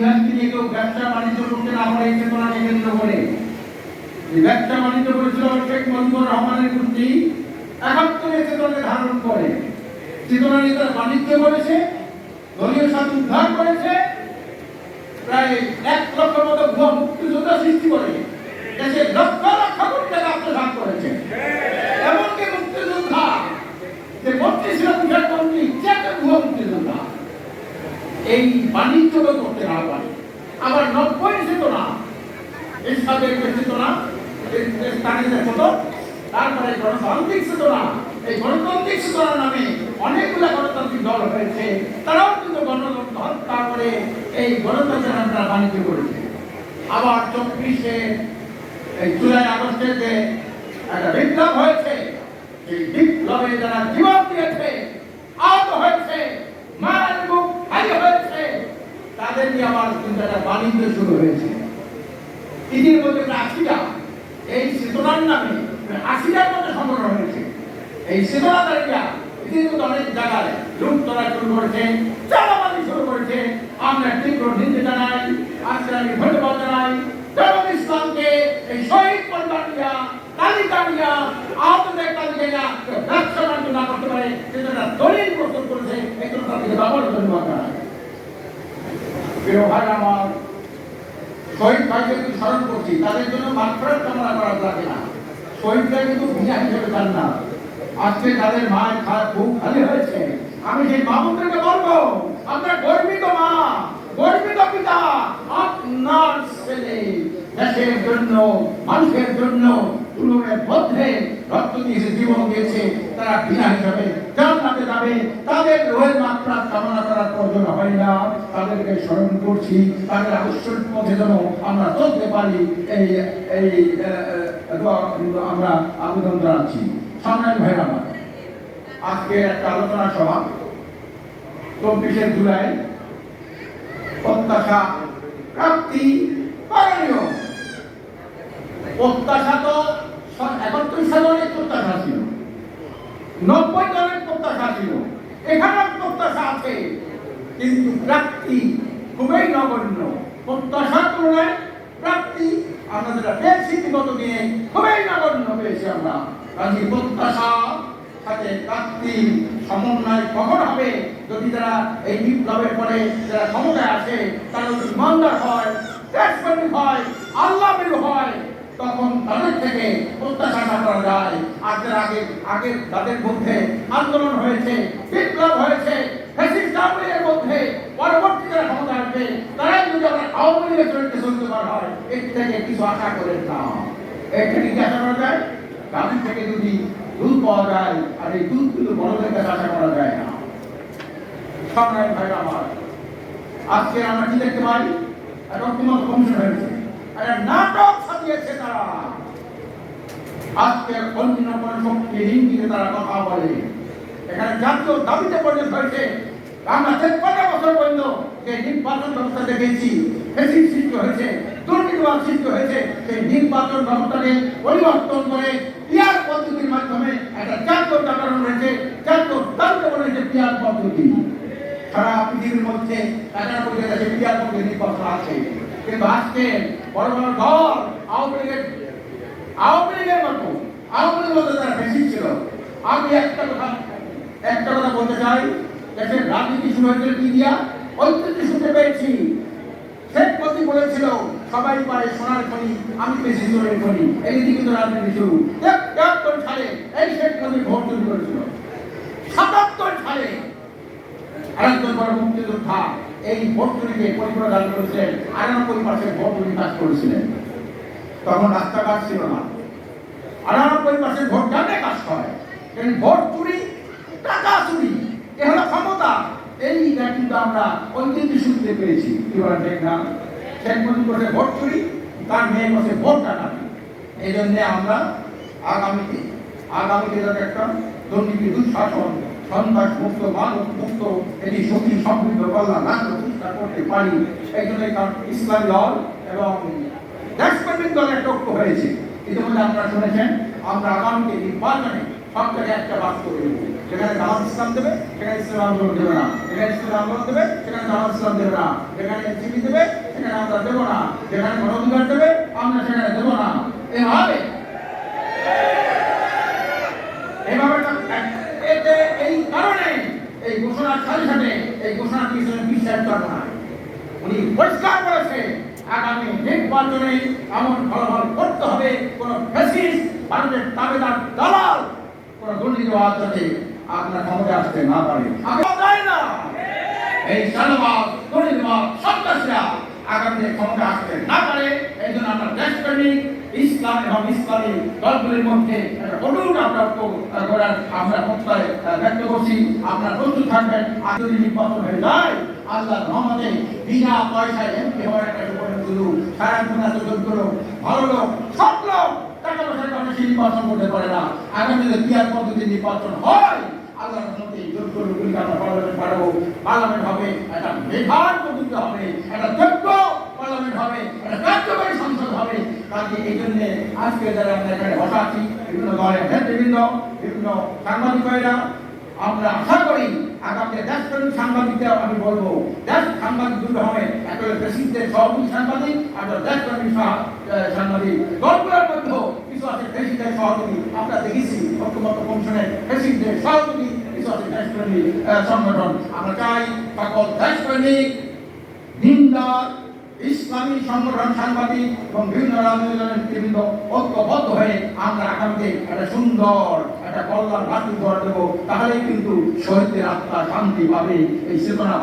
ইতিহাসকে নিয়ে কেউ ব্যবসা বাণিজ্য করতে না পারে এই চেতনাকে কেন্দ্র করে। ব্যবসা বাণিজ্য করেছিল শেখ মুজিবুর রহমানের গোষ্ঠী ৭১ চেতনাকে ধারণ করে। চেতনা নিয়ে তারা বাণিজ্য করেছে, দলীয় স্বার্থ উদ্ধার করেছে, প্রায় ১ লক্ষ মতো ভুয়া মুক্তিযোদ্ধা সৃষ্টি করে দেশে লক্ষ লক্ষ কোটি টাকা আত্মসাৎ করেছে। এমনকি মুক্তিযোদ্ধা যে মন্ত্রী ছিল বিশাল মন্ত্রী সে একটা ভুয়া মুক্তিযোদ্ধা। এই বাণিজ্য করতে না পারে। আবার ৯০ চেতনা এর সাথে চেতনা তারপরে গণতান্ত্রিক চেতনা, এই গণতান্ত্রিক চেতনার নামে অনেকগুলো গণতান্ত্রিক দল হয়েছে, তারাও কিন্তু গণতন্ত্র হত্যা করে এই গণতন্ত্রের আমরা বাণিজ্য করেছে। আবার ২৪শে জুলাই আগস্টে যে একটা বিপ্লব হয়েছে, এই বিপ্লবে যারা জীবন দিয়েছে, আহত হয়েছে, মায়ের মুখ খালি হয়েছে, তাদের নিয়ে আবার কিন্তু একটা বাণিজ্য শুরু হয়েছে। এটির মধ্যে ৮০টা এই চেতনার নামে ৮০টার মধ্যে সংগঠন হয়েছে। এই চেতনাধারীরা ইতিমধ্যে অনেক জায়গায় লুট করা শুরু করেছে, চাঁদাবাজি শুরু করেছে। আমরা তীব্র নিন্দা জানাই, আজকে আমি ধন্যবাদ জানাই জামাত ইসলামকে। এই শহীদ পরিবাররা তালিকা নিয়ে আহতদের তালিকা ব্যবসা বাণিজ্য না করতে পারে সেটা দলিল প্রস্তুত করেছে, এই জন্য তাদেরকে আবার ধন্যবাদ জানাই। প্রিয় ভাই আমার, শহীদ ভাইকে কিন্তু স্মরণ করছি, তাদের জন্য মাগফিরাত কামনা করা লাগে না। শহীদরা কিন্তু বিনা হিসেবে যান না। আজকে তাদের মায়ের খুব খালি হয়েছে। আমি সেই মামুনদেরকে বলবো, আপনার গর্বিত মা, গর্বিত পিতা, আপনার ছেলে দেশের জন্য, মানুষের জন্য তুলনের মধ্যে রক্ত দিয়েছে, জীবন দিয়েছে, তারা বিনা হিসাবে জান্নাতে যাবে। তাদের রোহের মাত্রা কামনা করার প্রয়োজন হয় না। তাদেরকে স্মরণ করছি, তাদের আদর্শের পথে যেন আমরা চলতে পারি, এই এই আমরা আবেদন জানাচ্ছি। সম্মানিত ভাইরা আমার, আজকে একটা আলোচনা সভা ২৪শে জুলাই প্রত্যাশা প্রাপ্তি করণীয়। প্রত্যাশা তো ৩১ সালে অনেক প্রত্যাশা ছিল, ৯০ জনের প্রত্যাশা ছিল, এখানেও প্রত্যাশা আছে, কিন্তু প্রাপ্তি খুবই নগণ্য। প্রত্যাশার তুলনায় প্রাপ্তি আমরা যেটা পেয়েছি বিগত দিনে খুবই নগণ্য পেয়েছি আমরা। কাজে প্রত্যাশা সাথে প্রাপ্তি সমন্বয় কখন হবে? যদি তারা এই বিপ্লবের পরে যারা ক্ষমতায় আসে তারা যদি ইমানদার হয়, দেশপ্রেমিক হয়, আল্লাহভীরু হয়, তখন তাদের থেকে প্রত্যাশা করা যায়। আর যারা আগে তাদের মধ্যে আন্দোলন হয়েছে, বিপ্লব হয়েছে, ফ্যাসিস্ট আওয়ামীর মধ্যে পরবর্তী যারা ক্ষমতা আসবে তারাই যদি আমরা আওয়ামী লীগের চরিত্রে চলতে পারা হয়, এর থেকে কিছু আশা করেন না। এর থেকে কি আশা করা যায়? গাভীর থেকে যদি দুধ পাওয়া যায়, আর এই দুধ কিন্তু বড়দের কাছে আশা করা যায় না। সম্মানিত ভাইরা আমার, আজকে আমরা কি দেখতে পাই? একটা অন্তিমত কমিশন হয়েছে, একটা নাটক সাজিয়েছে তারা। আজকে অন্য কোনো শক্তি হিন্দিতে তারা কথা বলে। এখানে জাতীয় দাবিতে পরিণত হয়েছে। আমরা ৫৩ বছর পর্যন্ত যে নির্বাচন ব্যবস্থা দেখেছি, ফ্যাসিস্ট সৃষ্টি হয়েছে, দুর্নীতিবাদ সৃষ্টি হয়েছে, সেই নির্বাচন ব্যবস্থাকে পরিবর্তন করে পিয়ার পদ্ধতির মাধ্যমে একটা জাতীয় জাগরণ হয়েছে, জাতীয় দাবিতে বলেছে পিয়ার পদ্ধতি। সারা পৃথিবীর মধ্যে ৯১ দেশে পিয়ার পদ্ধতি নির্বাচন আছে, কিন্তু আজকে বড় বড় দল আওয়ামী লীগের মতো যারা বেশি ছিল। আমি একটা কথা বলতে চাই, দেশের রাজনীতি শুরু হয়েছিল কি দিয়া? ঐতিহ্য শুনতে পেয়েছি। শেখ মুজিব বলেছিল সবাই পারে সোনার খনি, আমি পেয়েছি সোনার খনি। এই দিকে কিন্তু রাজনীতি শুরু ৭১ সালে এই শেখ মুজিব ভোট চুরি করেছিল। ৭৭ সালে আরেকজন বড় মুক্তিযোদ্ধা এই ভোট চুরিকে পরিপূর্ণ দান করেছিলেন, ৯৮% ভোট চুরি কাজ করেছিলেন। তখন রাস্তাঘাট ছিল না, ৯৮% ভোট ডানে কাজ হয়। ভোট চুরি, টাকা চুরি, এ হলো ক্ষমতা। এইটা কিন্তু আমরা ঐতিহ্য শুনতে পেরেছি। কি বলেন ঠিক না? শেখ মুজিব করছে ভোট চুরি, তার মেয়ে করছে ভোট টাকা। এই জন্যে আমরা আগামীতে যাতে একটা দুর্নীতি, দুঃশাসন, সন্ত্রাস মুক্ত, মাদক মুক্ত, এটি সুখী সমৃদ্ধ কল্যাণ রাষ্ট্র প্রতিষ্ঠা করতে পারি। এই জন্য ইসলামী দল এবং দেশপ্রেমিক দল একটা ঐক্য হয়েছে। ইতিমধ্যে আপনারা শুনেছেন, আমরা আগামীতে নির্বাচনে সব জায়গায় একটা বাস করে দেব। যেখানে জামাত ইসলাম দেবে সেখানে ইসলাম আন্দোলন দেবে না, যেখানে ইসলাম আন্দোলন দেবে সেখানে জামাত ইসলাম দেবে না, যেখানে এনসিপি দেবে সেখানে আমরা দেবো না, যেখানে গণ অধিকার দেবে আমরা সেখানে দেবো না। এভাবে এতে এই কারণে এই ঘোষণার সাথে সাথে এই ঘোষণা দিয়েছিলেন বিশ্বাস করবে না। উনি পরিষ্কার করেছে আগামী নির্বাচনে এমন ফলাফল করতে হবে কোন ফ্যাসিস্ট ভারতের তাবেদার দালাল কোন দুর্নীতিবাদ যাতে আপনার ক্ষমতায় আসতে না পারে। এই সালবাদ দুর্নীতিবাদ সন্ত্রাসীরা আগামী ক্ষমতায় আসতে না পারে। এই জন্য আমরা দেশপ্রেমিক ইসলাম এবং ইসলামী দলগুলির মধ্যে একটা অটুট আমরা প্রত্যয় ব্যক্ত করছি। আপনারা প্রস্তুত থাকবেন। আর যদি নির্বাচন হয়ে যায় আল্লাহর রহমতে বিনা পয়সায় এমপি হওয়ার একটা সুযোগ সারা দুনিয়াতে যোগ্য লোক ভালো লোক সব লোক টাকা পয়সার কারণে নির্বাচন করতে পারে না। আগামীতে পিয়ার পদ্ধতি নির্বাচন হয় আল্লাহর রহমতে যোগ্য লোকগুলিকে আমরা পার্লামেন্ট পাঠাবো। পার্লামেন্ট হবে একটা মেধার পদ্ধতি হবে, একটা যোগ্য পার্লামেন্ট হবে, একটা কার্যকরী সংসদ হবে। কাজে এই জন্য আজকে যারা আমরা এখানে বসা আছি বিভিন্ন দলের নেতৃবৃন্দ বিভিন্ন সাংবাদিক ভাইরা আমরা আশা করি আগামী দেশপ্রেমিক সাংবাদিকদের আমি বলবো দেশ সাংবাদিক দুটো হবে, একটা প্রেসিডেন্টের সহযোগী সাংবাদিক আর দেশপ্রেমিক সাংবাদিক। দলগুলোর মধ্যেও কিছু আছে প্রেসিডেন্টের সহযোগী, আমরা দেখেছি ঐক্যমত্য কমিশনের প্রেসিডেন্টের সহযোগী কিছু আছে দেশপ্রেমিক সংগঠন। আমরা চাই সকল দেশপ্রেমিক দিনদার ইসলামী সংগঠন সাংবাদিক এবং বিভিন্ন রাজনৈতিক দলের নেতৃবৃন্দ ঐক্যবদ্ধ হয়ে আমরা আগামীতে একটা সুন্দর একটা কল্যাণ রাষ্ট্র গড়ে দেবো। তাহলেই কিন্তু শহীদদের আত্মা শান্তি পাবে। এই চেতনা